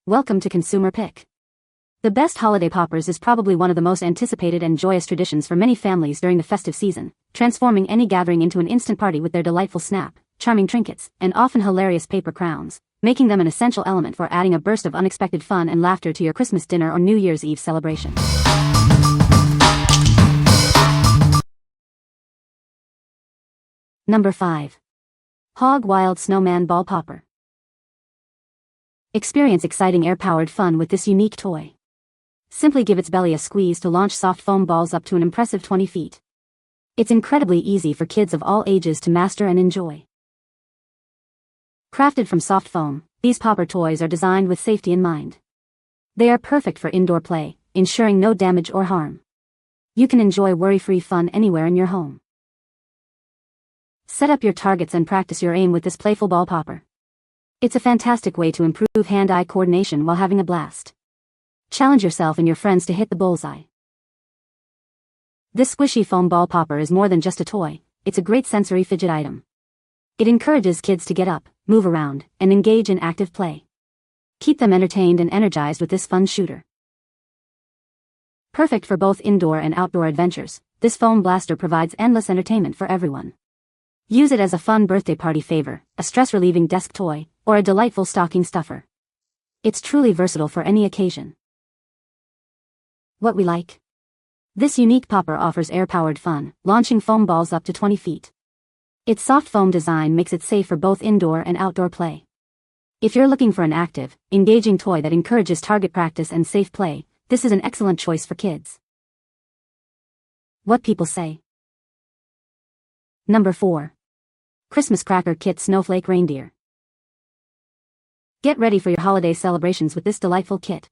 Welcome to Consumer Pick. The best holiday poppers is probably one of the most anticipated and joyous traditions for many families during the festive season, transforming any gathering into an instant party with their delightful snap, charming trinkets, and often hilarious paper crowns, making them an essential element for adding a burst of unexpected fun and laughter to your Christmas dinner or New Year's Eve celebration. Number 5. Hog Wild Snowman Ball Popper. Experience exciting air-powered fun with this unique toy. Simply give its belly a squeeze to launch soft foam balls up to an impressive 20 feet. It's incredibly easy for kids of all ages to master and enjoy. Crafted from soft foam, these popper toys are designed with safety in mind. They are perfect for indoor play, ensuring no damage or harm. You can enjoy worry-free fun anywhere in your home. Set up your targets and practice your aim with this playful ball popper. It's a fantastic way to improve hand-eye coordination while having a blast. Challenge yourself and your friends to hit the bullseye. This squishy foam ball popper is more than just a toy, it's a great sensory fidget item. It encourages kids to get up, move around, and engage in active play. Keep them entertained and energized with this fun shooter. Perfect for both indoor and outdoor adventures, this foam blaster provides endless entertainment for everyone. Use it as a fun birthday party favor, a stress-relieving desk toy, or a delightful stocking stuffer. It's truly versatile for any occasion. What we like. This unique popper offers air-powered fun, launching foam balls up to 20 feet. Its soft foam design makes it safe for both indoor and outdoor play. If you're looking for an active, engaging toy that encourages target practice and safe play, this is an excellent choice for kids. What people say. Number 4. Christmas Cracker Kit Snowflake Reindeer. Get ready for your holiday celebrations with this delightful kit.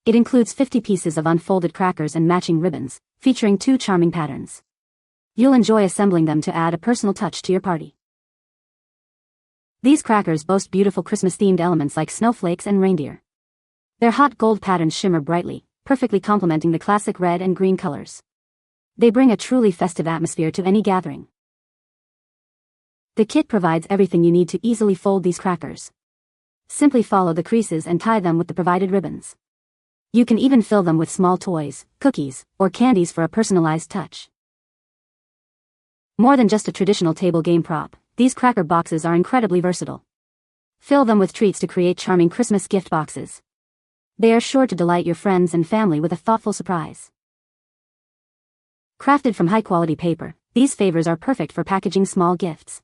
It includes 50 pieces of unfolded crackers and matching ribbons, featuring 2 charming patterns. You'll enjoy assembling them to add a personal touch to your party. These crackers boast beautiful Christmas-themed elements like snowflakes and reindeer. Their hot gold patterns shimmer brightly, perfectly complementing the classic red and green colors. They bring a truly festive atmosphere to any gathering. The kit provides everything you need to easily fold these crackers. Simply follow the creases and tie them with the provided ribbons. You can even fill them with small toys, cookies, or candies for a personalized touch. More than just a traditional table game prop, these cracker boxes are incredibly versatile. Fill them with treats to create charming Christmas gift boxes. They are sure to delight your friends and family with a thoughtful surprise. Crafted from high-quality paper, these favors are perfect for packaging small gifts.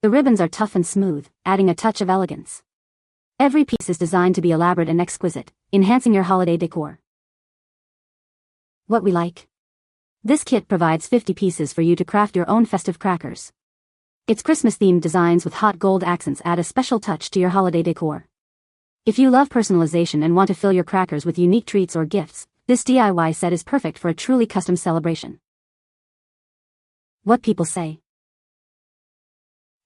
The ribbons are tough and smooth, adding a touch of elegance. Every piece is designed to be elaborate and exquisite, enhancing your holiday decor. What we like. This kit provides 50 pieces for you to craft your own festive crackers. Its Christmas-themed designs with hot gold accents add a special touch to your holiday decor. If you love personalization and want to fill your crackers with unique treats or gifts, this DIY set is perfect for a truly custom celebration. What people say.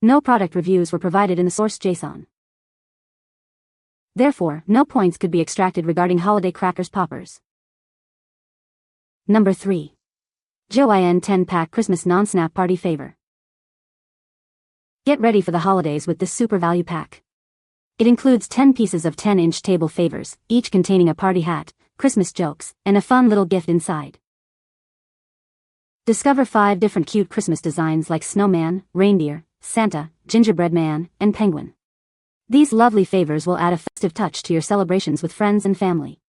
No product reviews were provided in the source JSON. Therefore, no points could be extracted regarding holiday crackers poppers. Number 3. JOYIN 10-pack Christmas non-snap party favor. Get ready for the holidays with this super value pack. It includes 10 pieces of 10-inch table favors, each containing a party hat, Christmas jokes, and a fun little gift inside. Discover 5 different cute Christmas designs like Snowman, Reindeer, Santa, Gingerbread Man, and Penguin. These lovely favors will add a festive touch to your celebrations with friends and family.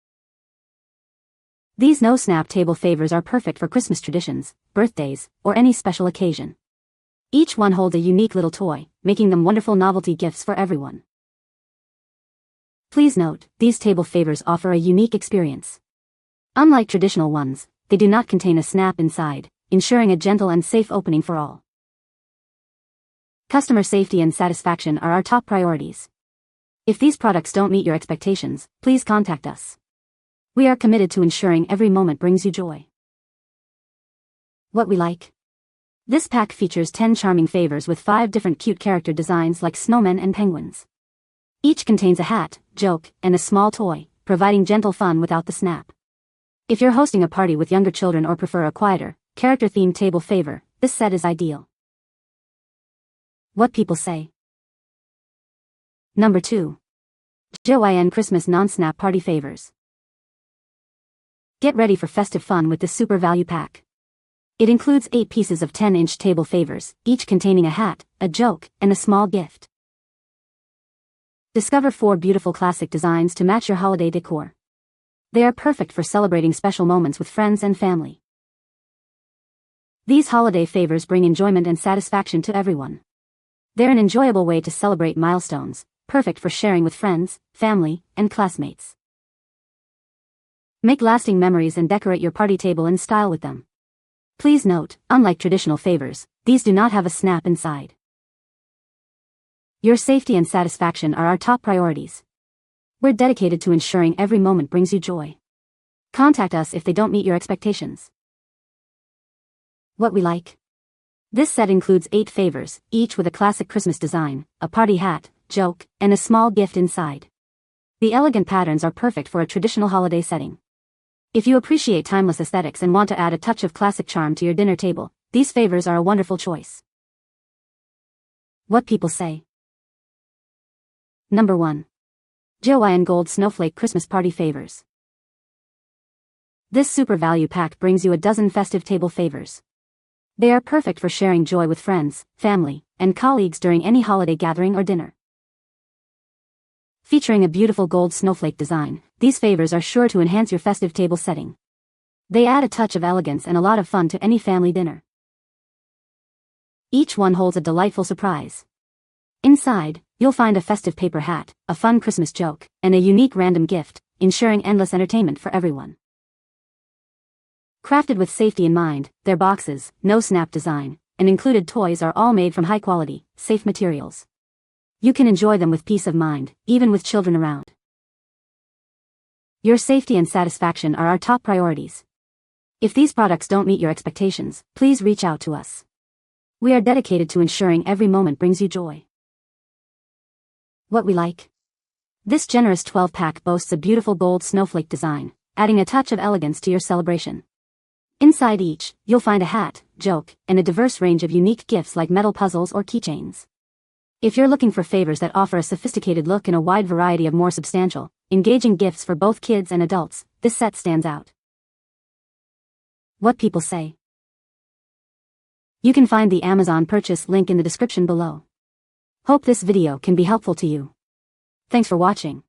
These no-snap table favors are perfect for Christmas traditions, birthdays, or any special occasion. Each one holds a unique little toy, making them wonderful novelty gifts for everyone. Please note, these table favors offer a unique experience. Unlike traditional ones, they do not contain a snap inside, ensuring a gentle and safe opening for all. Customer safety and satisfaction are our top priorities. If these products don't meet your expectations, please contact us. We are committed to ensuring every moment brings you joy. What we like. This pack features 10 charming favors with 5 different cute character designs like snowmen and penguins. Each contains a hat, joke, and a small toy, providing gentle fun without the snap. If you're hosting a party with younger children or prefer a quieter, character-themed table favor, this set is ideal. What people say. Number 2. JOYIN Christmas Non-Snap Party Favors. Get ready for festive fun with this super value pack. It includes 8 pieces of 10-inch table favors, each containing a hat, a joke, and a small gift. Discover 4 beautiful classic designs to match your holiday decor. They are perfect for celebrating special moments with friends and family. These holiday favors bring enjoyment and satisfaction to everyone. They're an enjoyable way to celebrate milestones, perfect for sharing with friends, family, and classmates. Make lasting memories and decorate your party table in style with them. Please note, unlike traditional favors, these do not have a snap inside. Your safety and satisfaction are our top priorities. We're dedicated to ensuring every moment brings you joy. Contact us if they don't meet your expectations. What we like. This set includes 8 favors, each with a classic Christmas design, a party hat, joke, and a small gift inside. The elegant patterns are perfect for a traditional holiday setting. If you appreciate timeless aesthetics and want to add a touch of classic charm to your dinner table, these favors are a wonderful choice. What people say. Number 1. JOYIN Gold Snowflake Christmas Party Favors. This super value pack brings you a dozen festive table favors. They are perfect for sharing joy with friends, family, and colleagues during any holiday gathering or dinner. Featuring a beautiful gold snowflake design, these favors are sure to enhance your festive table setting. They add a touch of elegance and a lot of fun to any family dinner. Each one holds a delightful surprise. Inside, you'll find a festive paper hat, a fun Christmas joke, and a unique random gift, ensuring endless entertainment for everyone. Crafted with safety in mind, their boxes, no snap design, and included toys are all made from high-quality, safe materials. You can enjoy them with peace of mind, even with children around. Your safety and satisfaction are our top priorities. If these products don't meet your expectations, please reach out to us. We are dedicated to ensuring every moment brings you joy. What we like. This generous 12-pack boasts a beautiful gold snowflake design, adding a touch of elegance to your celebration. Inside each, you'll find a hat, joke, and a diverse range of unique gifts like metal puzzles or keychains. If you're looking for favors that offer a sophisticated look and a wide variety of more substantial, engaging gifts for both kids and adults, this set stands out. What people say. You can find the Amazon purchase link in the description below. Hope this video can be helpful to you. Thanks for watching.